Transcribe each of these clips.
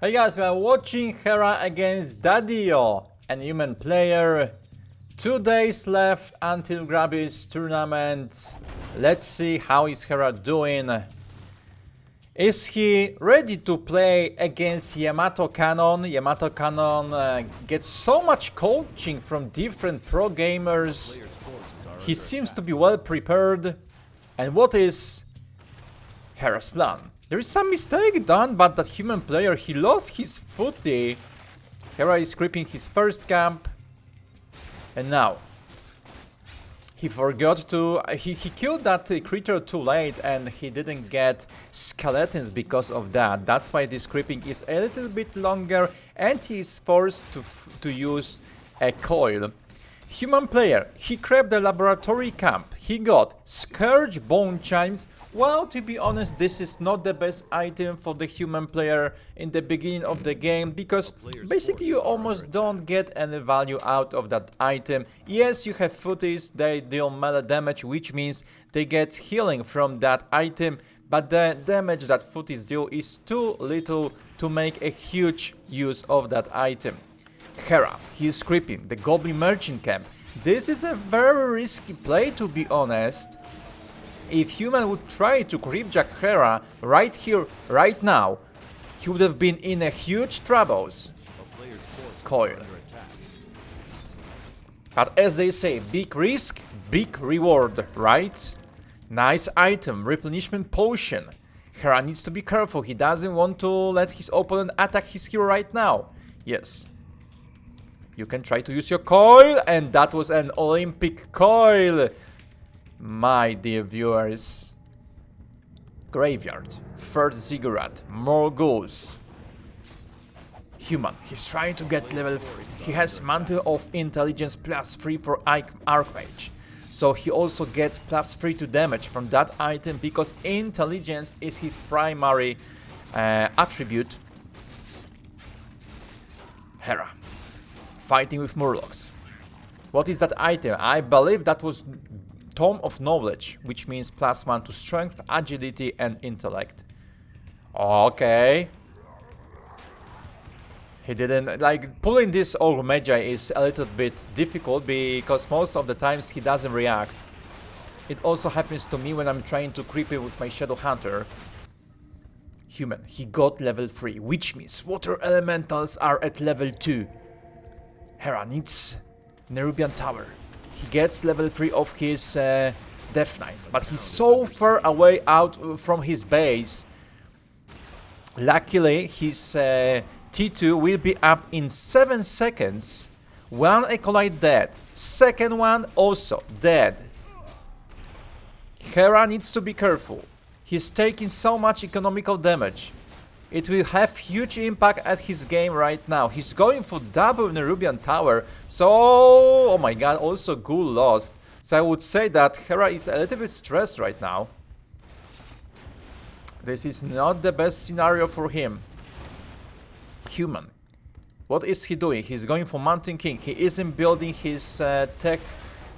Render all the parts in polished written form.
Hey guys, we are watching Hera against Daddio, an human player. 2 days left until Grubby's tournament. Let's see how is Hera doing. Is he ready to play against Yamato Cannon? Yamato Cannon gets so much coaching from different pro gamers. He seems to be well prepared. And what is Hera's plan? There is some mistake done, but that human player, he lost his footy. Hera is creeping his first camp. And now, he forgot to... He killed that creature too late and he didn't get skeletons because of that. That's why this creeping is a little bit longer and he is forced to use a coil. Human player, he crept the laboratory camp. He got Scourge Bone Chimes. Well, to be honest, this is not the best item for the human player in the beginning of the game, because basically you almost don't get any value out of that item. Yes, you have footies, they deal melee damage, which means they get healing from that item, but the damage that footies deal is too little to make a huge use of that item. Hera, he is creeping the Goblin Merchant camp. This is a very risky play, to be honest. If human would try to creepjack Hera right here, right now, he would have been in a huge troubles. Coil. But as they say, big risk, big reward, right? Nice item, replenishment potion. Hera needs to be careful, he doesn't want to let his opponent attack his hero right now. Yes. You can try to use your coil, and that was an Olympic coil. My dear viewers. Graveyard, third ziggurat, more ghouls. Human, he's trying to get level 3. He has Mantle of Intelligence +3 for Archmage. So he also gets +3 to damage from that item because Intelligence is his primary attribute. Hera. Fighting with Murlocs. What is that item? I believe that was Tome of Knowledge, which means +1 to strength, agility, and intellect. Okay. He didn't... Like, pulling this Ogre Magi is a little bit difficult because most of the times he doesn't react. It also happens to me when I'm trying to creep it with my Shadow Hunter. Human, he got level 3, which means Water Elementals are at level 2. Hera needs Nerubian Tower. He gets level 3 of his Death Knight, but he's so far away out from his base. Luckily, his T2 will be up in 7 seconds. One Acolyte dead. Second one also dead. Hera needs to be careful. He's taking so much economical damage. It will have huge impact at his game right now. He's going for double Nerubian Tower. So, oh my god, also Ghoul lost. So I would say that Hera is a little bit stressed right now. This is not the best scenario for him. Human. What is he doing? He's going for Mountain King. He isn't building his tech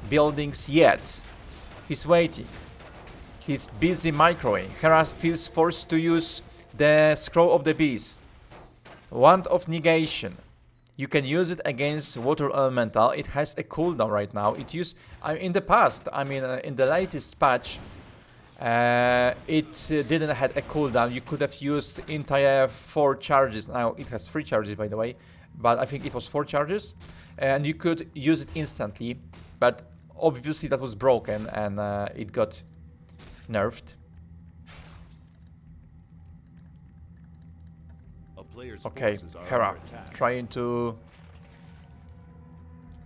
buildings yet. He's waiting. He's busy microing. Hera feels forced to use the Scroll of the Beast. Wand of Negation. You can use it against Water Elemental. It has a cooldown right now. It used in the past, in the latest patch, it didn't have a cooldown. You could have used entire 4 charges. Now it has 3 charges, by the way, but I think it was 4 charges, and you could use it instantly. But obviously that was broken and it got nerfed. Okay, Hera trying to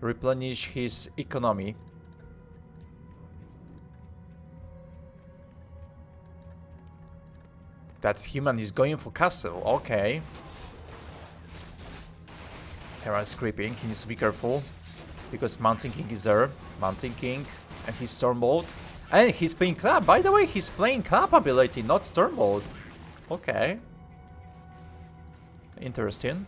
replenish his economy. That human is going for castle, okay. Hera is creeping, he needs to be careful because Mountain King is there. Mountain King and his Stormbolt. And he's playing Clap, by the way, he's playing Clap ability, not Stormbolt. Okay. Interesting.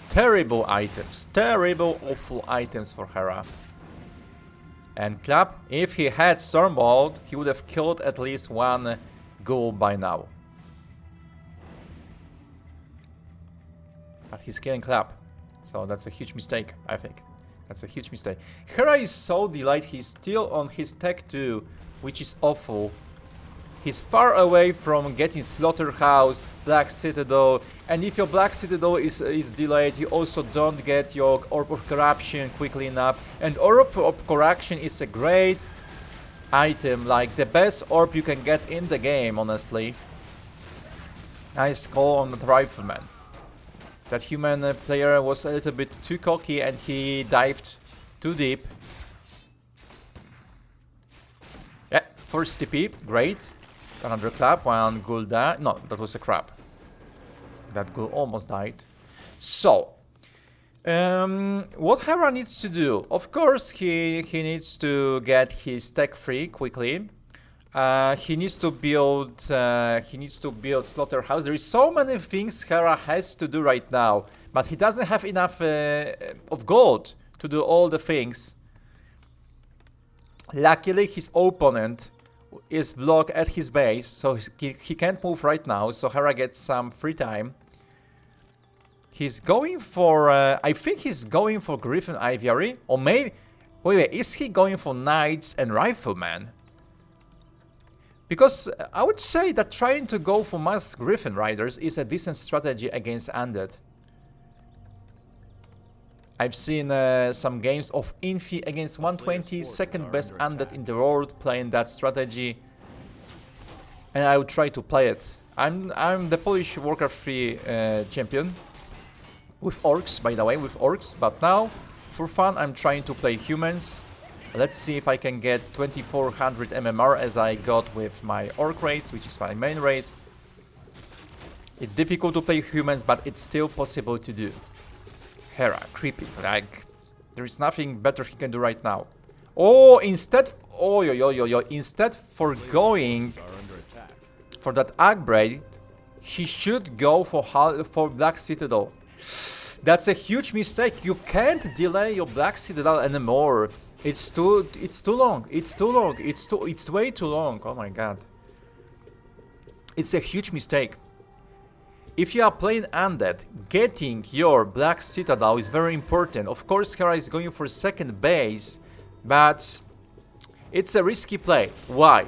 Terrible items. Terrible, awful items for Hera. And Clap, if he had Stormbolt, he would have killed at least one ghoul by now. But he's killing Clap. So that's a huge mistake, I think. That's a huge mistake. Hera is so delayed, he's still on his tech 2, which is awful. He's far away from getting Slaughterhouse, Black Citadel, and if your Black Citadel is delayed, you also don't get your Orb of Corruption quickly enough. And Orb of Corruption is a great item, like the best orb you can get in the game, honestly. Nice call on the Rifleman. That human player was a little bit too cocky and he dived too deep. Yeah, first TP, great. Another Clap, one ghoul died. No, that was a crab. That ghoul almost died. So, what Hera needs to do? Of course, he needs to get his tech free quickly. He needs to build. Slaughterhouse. There is so many things Hera has to do right now, but he doesn't have enough of gold to do all the things. Luckily, his opponent is blocked at his base, so he can't move right now, so Hera gets some free time. He's going for, I think he's going for Griffin Aviary, or maybe, wait, is he going for Knights and Rifleman? Because I would say that trying to go for mass Griffin Riders is a decent strategy against Undead. I've seen some games of Infi against 120, second best Undead in the world, playing that strategy. And I would try to play it. I'm the Polish Warcraft 3 champion. With orcs, by the way, with orcs. But now, for fun, I'm trying to play humans. Let's see if I can get 2400 MMR as I got with my orc race, which is my main race. It's difficult to play humans, but it's still possible to do. Hera, creepy, like, there is nothing better he can do right now. Oh, instead, instead for going for that Agbraid, he should go for Black Citadel. That's a huge mistake. You can't delay your Black Citadel anymore. It's too long. It's way too long. Oh my god. It's a huge mistake. If you are playing Undead, getting your Black Citadel is very important. Of course, Hera is going for second base, but it's a risky play. Why?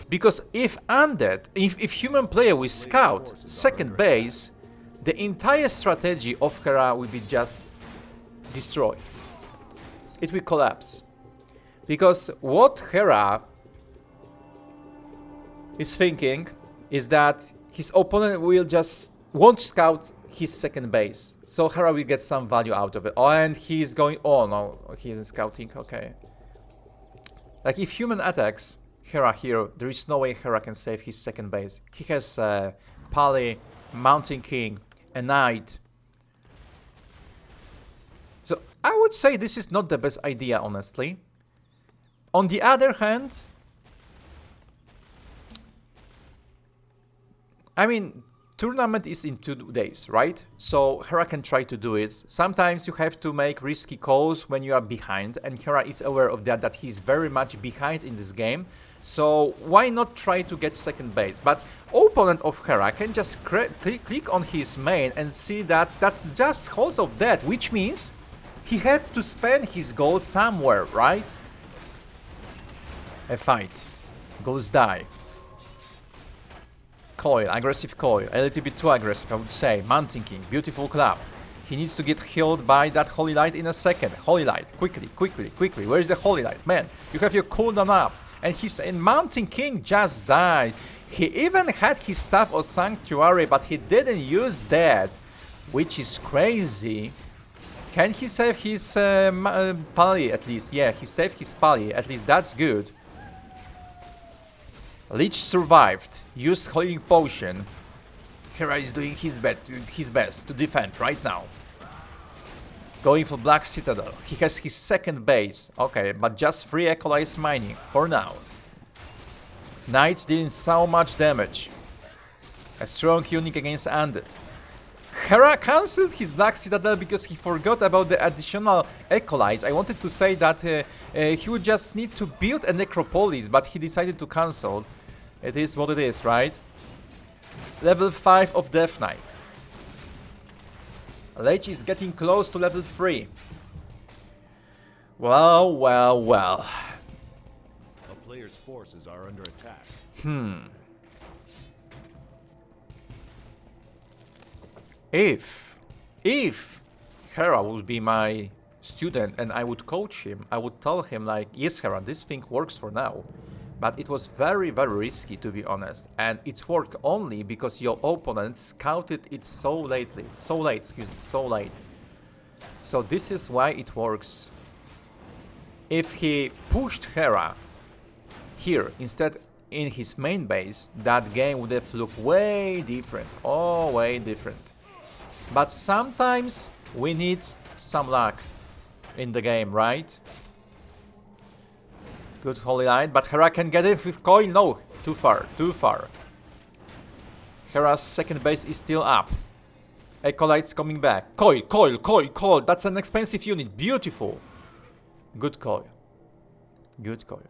Because if Undead, if human player will scout second base, the entire strategy of Hera will be just destroyed. It will collapse. Because what Hera is thinking is that his opponent will just won't scout his second base, so Hera will get some value out of it. Oh, and he's going. Oh no, he isn't scouting. Okay. Like if human attacks Hera here, there is no way Hera can save his second base. He has Pali, Mountain King, a Knight. So I would say this is not the best idea, honestly. On the other hand, I mean, tournament is in 2 days, right? So Hera can try to do it. Sometimes you have to make risky calls when you are behind, and Hera is aware of that he's very much behind in this game. So why not try to get second base? But opponent of Hera can just click on his main and see that that's just Halls of Death, which means he had to spend his gold somewhere, right? A fight. Goes die. Coil, aggressive coil, a little bit too aggressive, I would say. Mountain King, beautiful clap. He needs to get healed by that Holy Light in a second. Holy Light, quickly, quickly, quickly. Where is the Holy Light? Man, you have your cooldown up. And Mountain King just died. He even had his Staff of Sanctuary, but he didn't use that, which is crazy. Can he save his Pali at least? Yeah, he saved his Pali, at least that's good. Lich survived, used Healing Potion. Hera is doing his best to defend right now. Going for Black Citadel. He has his second base. Okay, but just 3 Equalize Mining for now. Knights dealing so much damage. A strong unique against Undead. Hera cancelled his Black Citadel because he forgot about the additional Equalize. I wanted to say that he would just need to build a Necropolis, but he decided to cancel. It is what it is, right? Level 5 of Death Knight. Lich is getting close to level 3. Well, well, well. A player's forces are under attack. If Hera would be my student and I would coach him, I would tell him like, yes Hera, this thing works for now. But it was very, very risky, to be honest. And it worked only because your opponent scouted it so late. So this is why it works. If he pushed Hera here instead in his main base, that game would have looked way different. Oh, way different. But sometimes we need some luck in the game, right? Good Holy Light, but Hera can get it with coil? No, too far, too far. Hera's second base is still up. Acolyte's coming back. Coil, coil, coil, coil. That's an expensive unit. Beautiful. Good coil. Good coil.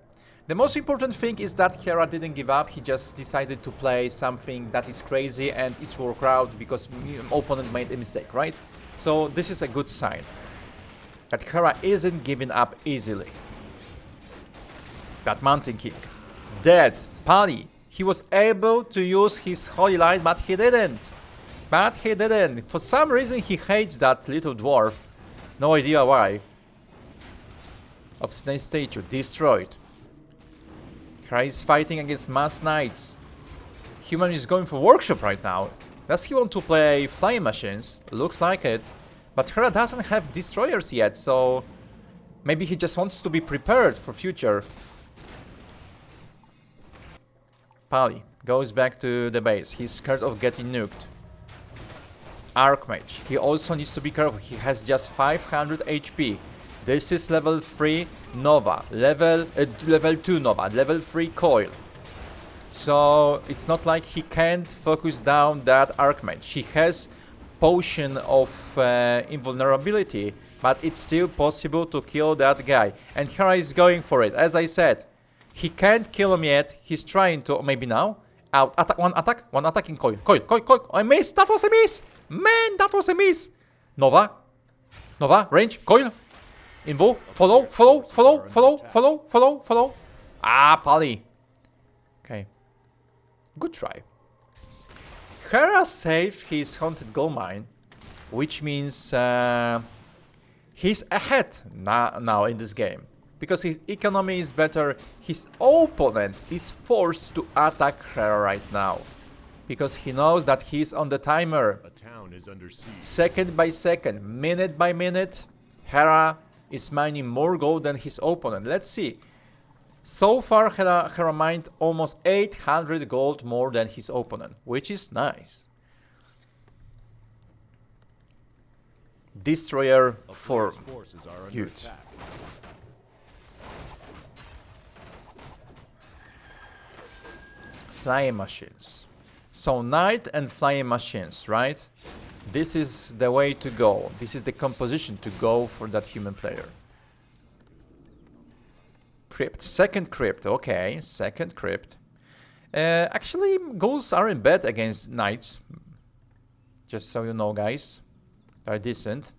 The most important thing is that Hera didn't give up. He just decided to play something that is crazy and it worked out because opponent made a mistake, right? So this is a good sign. That Hera isn't giving up easily. That Mountain King. Dead. Pali. He was able to use his Holy Light, but he didn't. For some reason he hates that little dwarf. No idea why. Obsidian statue. Destroyed. Hera is fighting against Mass Knights. Human is going for workshop right now. Does he want to play flying machines? Looks like it. But Hera doesn't have destroyers yet, so maybe he just wants to be prepared for future. Pali goes back to the base. He's scared of getting nuked. Archmage. He also needs to be careful. He has just 500 HP. This is level 3 Nova. Level 2 Nova. Level 3 Coil. So it's not like he can't focus down that Archmage. He has potion of invulnerability, but it's still possible to kill that guy. And Hera is going for it. As I said, he can't kill him yet. He's trying to. Maybe now. Out. Attack. One attack in coil. Coil. I missed. That was a miss. Man, that was a miss. Nova. Range. Coil. Invo. Follow. Ah, Pali. Okay. Good try. Hera saved his Haunted Gold Mine, which means he's ahead now in this game. Because his economy is better, his opponent is forced to attack Hera right now. Because he knows that he's on the timer. A town is under siege. Second by second, minute by minute, Hera is mining more gold than his opponent. Let's see. So far, Hera mined almost 800 gold more than his opponent, which is nice. Destroyer form. Huge. Flying machines. So knight and flying machines, right? This is the way to go. This is the composition to go for that human player. Crypt. Second crypt. Okay, second crypt. Actually, ghouls aren't bad against knights. Just so you know, guys. They're decent.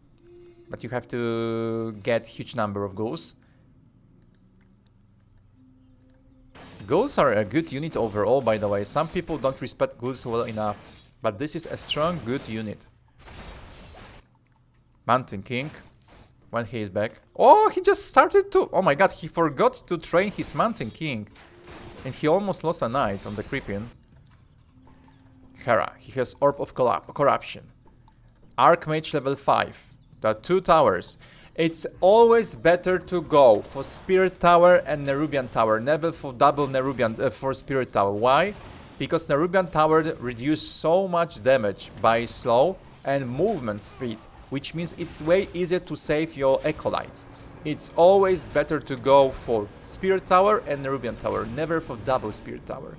But you have to get huge number of ghouls. Ghouls are a good unit overall, by the way. Some people don't respect ghouls well enough. But this is a strong, good unit. Mountain King. When he is back. Oh, he just started to... Oh my god, he forgot to train his Mountain King. And he almost lost a knight on the creeping. Hera. He has Orb of Corruption. Archmage level 5. The 2 towers. It's always better to go for Spirit Tower and Nerubian Tower. Never for double Nerubian for Spirit Tower. Why? Because Nerubian Tower reduces so much damage by slow and movement speed. Which means it's way easier to save your Acolyte. It's always better to go for Spirit Tower and Nerubian Tower, never for double Spirit Tower.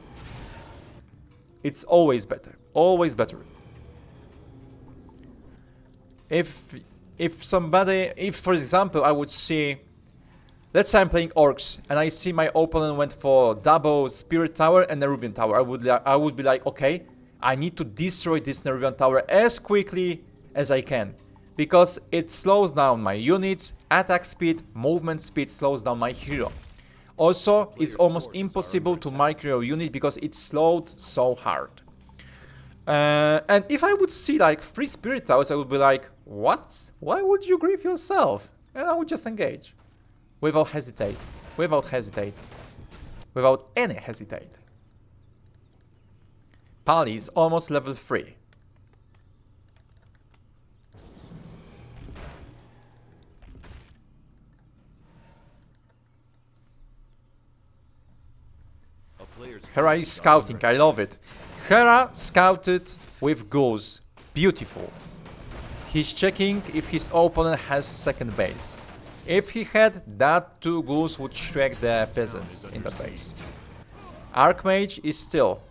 It's always better. Always better. If for example I would see, let's say I'm playing Orcs and I see my opponent went for double Spirit Tower and Nerubian Tower, I would be like, okay, I need to destroy this Nerubian Tower as quickly as I can. because it slows down my units, attack speed, movement speed slows down my hero. Also, it's almost impossible to micro your unit because it's slowed so hard. And if I would see like 3 spirit towers, I would be like, what? Why would you grieve yourself? And I would just engage. Without hesitate. Without hesitate. Without any hesitate. Pali is almost level 3. Hera is scouting, I love it. Hera scouted with ghouls. Beautiful. He's checking if his opponent has second base. If he had, that 2 ghouls would shrek the peasants in the base. Archmage is still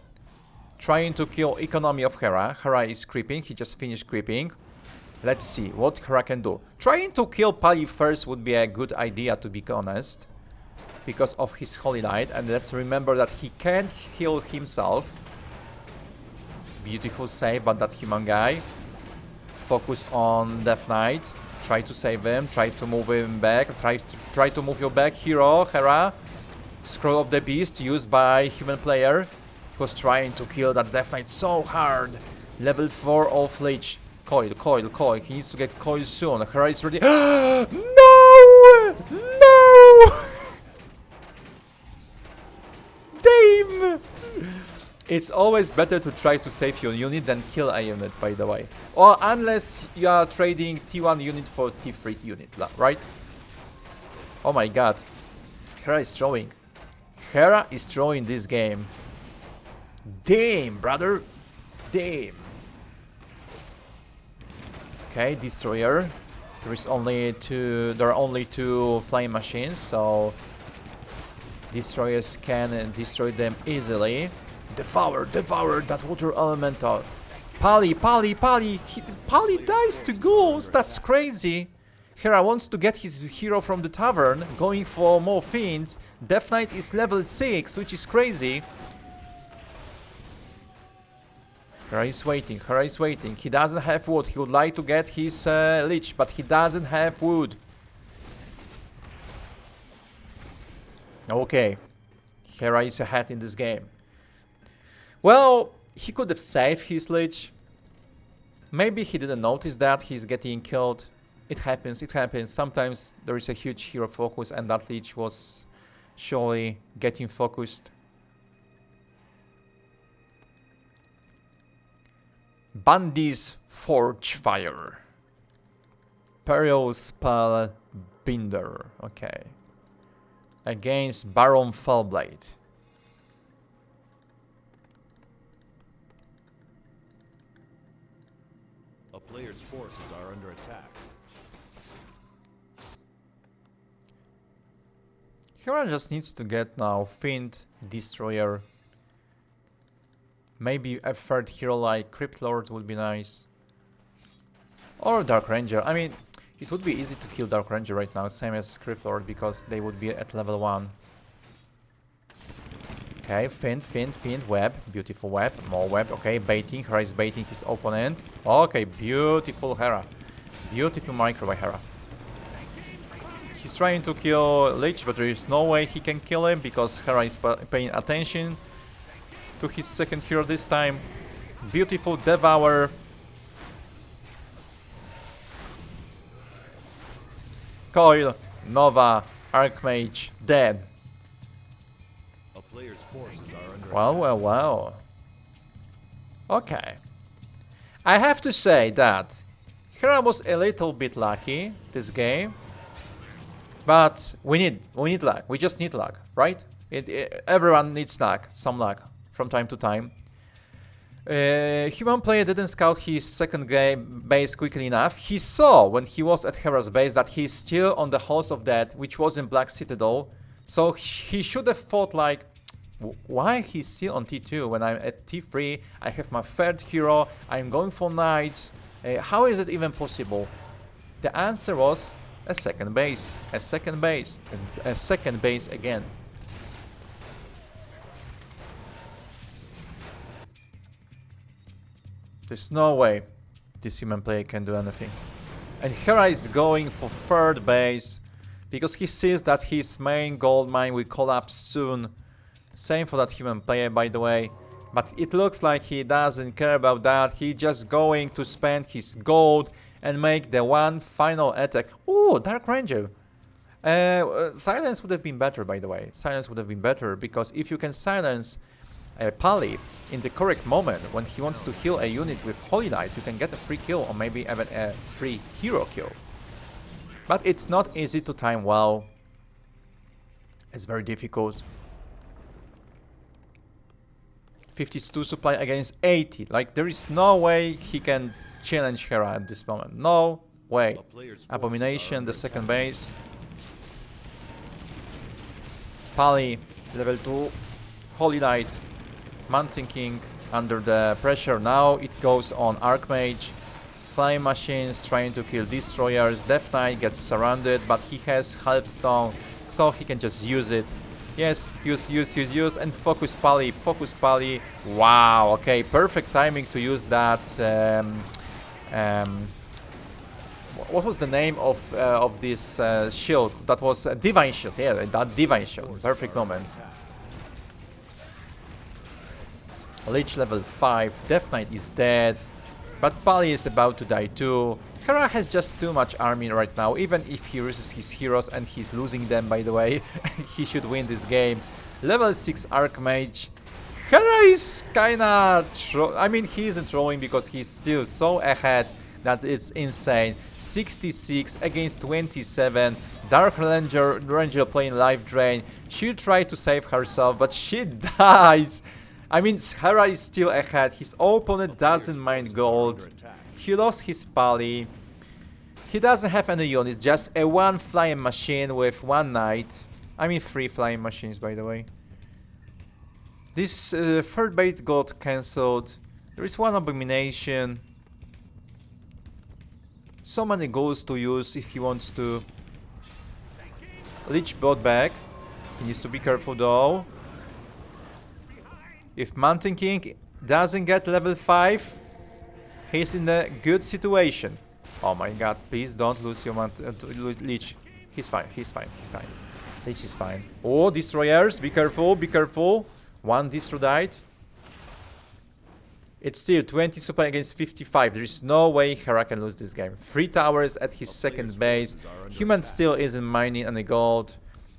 trying to kill economy of Hera. Hera is creeping, he just finished creeping. Let's see what Hera can do. Trying to kill Pali first would be a good idea, to be honest, because of his Holy Light, and let's remember that he can't heal himself. Beautiful save, but that human guy. Focus on Death Knight. Try to save him, try to move him back, try to move your back, hero, Hera. Scroll of the Beast used by human player. He was trying to kill that Death Knight so hard. Level 4 of Lich. Coil, coil, coil. He needs to get coil soon. Hera is ready. No! No! Damn! It's always better to try to save your unit than kill a unit, by the way. Or unless you are trading T1 unit for T3 unit, right? Oh my god. Hera is throwing. Hera is throwing this game. Damn, brother. Damn. Okay, destroyer. There are only 2 flying machines, so destroyers can destroy them easily. Devour that water elemental. Pali dies to ghouls. That's crazy. Hera wants to get his hero from the tavern, going for more fiends. Death Knight is level 6, which is crazy. Hera is waiting, Hera is waiting. He doesn't have wood. He would like to get his Lich, but he doesn't have wood. Okay. Hera is ahead in this game. Well, he could have saved his Lich. Maybe he didn't notice that he's getting killed. It happens, it happens. Sometimes there is a huge hero focus and that Lich was surely getting focused. Bandi's Forge Fire. Peril Spell Binder. Okay. Against Baron Fellblade. A player's forces are under attack. Hera just needs to get now Fiend, Destroyer. Maybe a 3rd hero like Crypt Lord would be nice. Or Dark Ranger. I mean, it would be easy to kill Dark Ranger right now, same as Crypt Lord, because they would be at level 1. Okay, Fiend, web, beautiful web, more web, okay, baiting, Hera is baiting his opponent. Okay, beautiful Hera. Beautiful micro by Hera. He's trying to kill Lich, but there is no way he can kill him because Hera is paying attention to his 2nd hero this time. Beautiful Devour. Coil, Nova, Archmage, dead. A player's forces are under Well. Okay. I have to say that Hera was a little bit lucky this game. But we need luck. We just need luck, right? Everyone needs luck, some luck from time to time. Human player didn't scout his 2nd base quickly enough. He saw when he was at Hera's base that he's still on the Halls of Death, which was in Black Citadel. So he should have thought like, why he's still on T2 when I'm at T3? I have my 3rd hero. I'm going for knights. How is it even possible? The answer was a 2nd base, a 2nd base, and a 2nd base again. There's no way this human player can do anything. And Hera is going for third base because he sees that his main gold mine will collapse soon. Same for that human player, by the way. But it looks like he doesn't care about that. He's just going to spend his gold and make the one final attack. Oh, Dark Ranger. Silence would have been better, by the way. Silence would have been better because if you can silence Pali in the correct moment when he wants to heal a unit with Holy Light, you can get a free kill or maybe even a free hero kill. But it's not easy to time well. It's very difficult. 52 supply against 80. Like, there is no way he can challenge Hera at this moment. No way. Abomination, the second base. Pali, level 2. Holy Light. Mountain King under the pressure. Now it goes on Archmage. Flame Machines trying to kill Destroyers. Death Knight gets surrounded, but he has Halfstone, so he can just use it. Yes, use, and focus Pali. Focus Pali. Wow, okay, perfect timing to use that. What was the name of this shield? That was a Divine Shield. Yeah, that Divine Shield. Perfect moment. Lich level 5. Death Knight is dead. But Pali is about to die too. Hera has just too much army right now. Even if he uses his heroes and he's losing them, by the way, he should win this game. Level 6 Archmage. Hera is kinda... I mean, he isn't trolling because he's still so ahead that it's insane. 66 against 27. Dark Ranger playing Life Drain. She'll try to save herself, but she dies. I mean, Hera is still ahead. His opponent doesn't mind gold. He lost his Pali. He doesn't have any units, just a one flying machine with one knight. I mean, 3 flying machines, by the way. This third bait got cancelled. There is one abomination. So many goals to use if he wants to. Lich bot back. He needs to be careful though. If Mountain King doesn't get level 5, he's in a good situation. Oh my god, please don't lose your Lich. He's fine, he's fine, he's fine. Lich is fine. Oh, Destroyers, be careful, be careful. One Destro died. It's still 20 supply against 55. There is no way Hera can lose this game. 3 towers at his second base. Human still isn't mining any gold.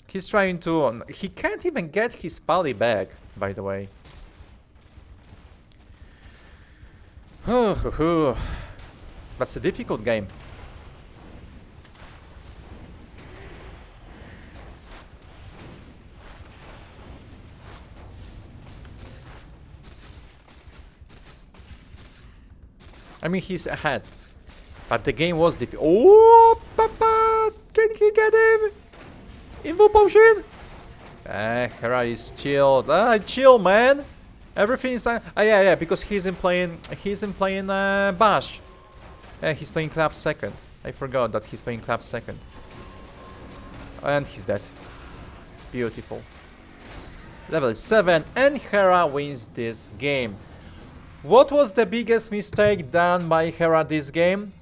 He's trying to... He can't even get his Pali back, by the way. That's a difficult game. I mean, he's ahead, but the game was difficult. Oh, Papa! Can he get him? Invo potion? Hera is chilled. Chill, man. Everything is yeah, because he's in playing Bash. He's playing Clap second. I forgot that he's playing Clap second. And he's dead. Beautiful. Level 7, and Hera wins this game. What was the biggest mistake done by Hera this game?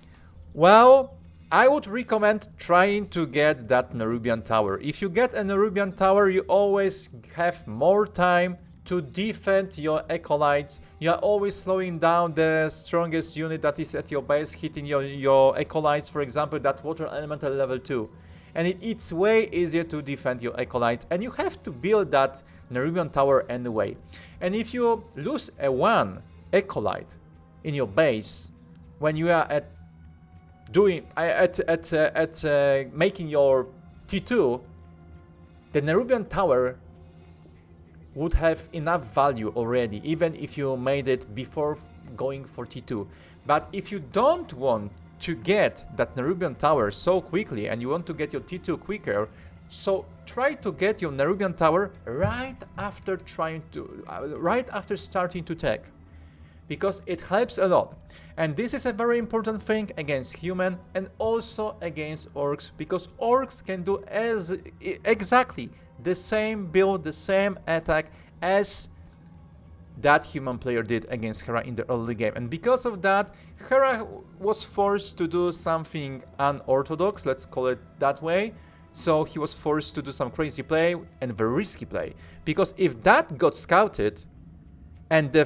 Well, I would recommend trying to get that Nerubian Tower. If you get a Nerubian Tower, you always have more time to defend your acolytes. You are always slowing down the strongest unit that is at your base, hitting your acolytes, for example, that water elemental level 2. And it's way easier to defend your acolytes, and you have to build that Nerubian Tower anyway. And if you lose a 1 acolyte in your base when you are at making your T2, the Nerubian Tower would have enough value already, even if you made it before going for T2. But if you don't want to get that Nerubian Tower so quickly and you want to get your T2 quicker, so try to get your Nerubian Tower right after starting to tech, because it helps a lot. And this is a very important thing against human and also against orcs, because orcs can do exactly the same build, the same attack as that human player did against Hera in the early game. And because of that, Hera was forced to do something unorthodox, let's call it that way. So he was forced to do some crazy play and very risky play. Because if that got scouted and the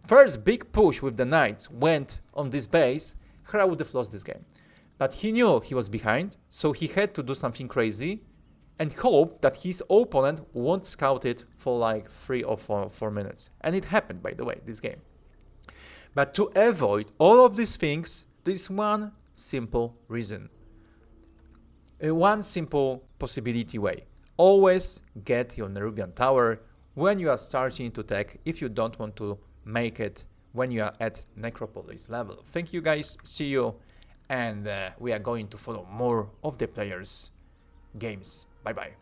first big push with the knights went on this base, Hera would have lost this game. But he knew he was behind, so he had to do something crazy and hope that his opponent won't scout it for like 3 or 4 minutes. And it happened, by the way, this game. But to avoid all of these things, there's one simple reason. One simple possibility way. Always get your Nerubian tower when you are starting to tech if you don't want to make it when you are at Necropolis level. Thank you guys, see you, and we are going to follow more of the players' games. Bye bye.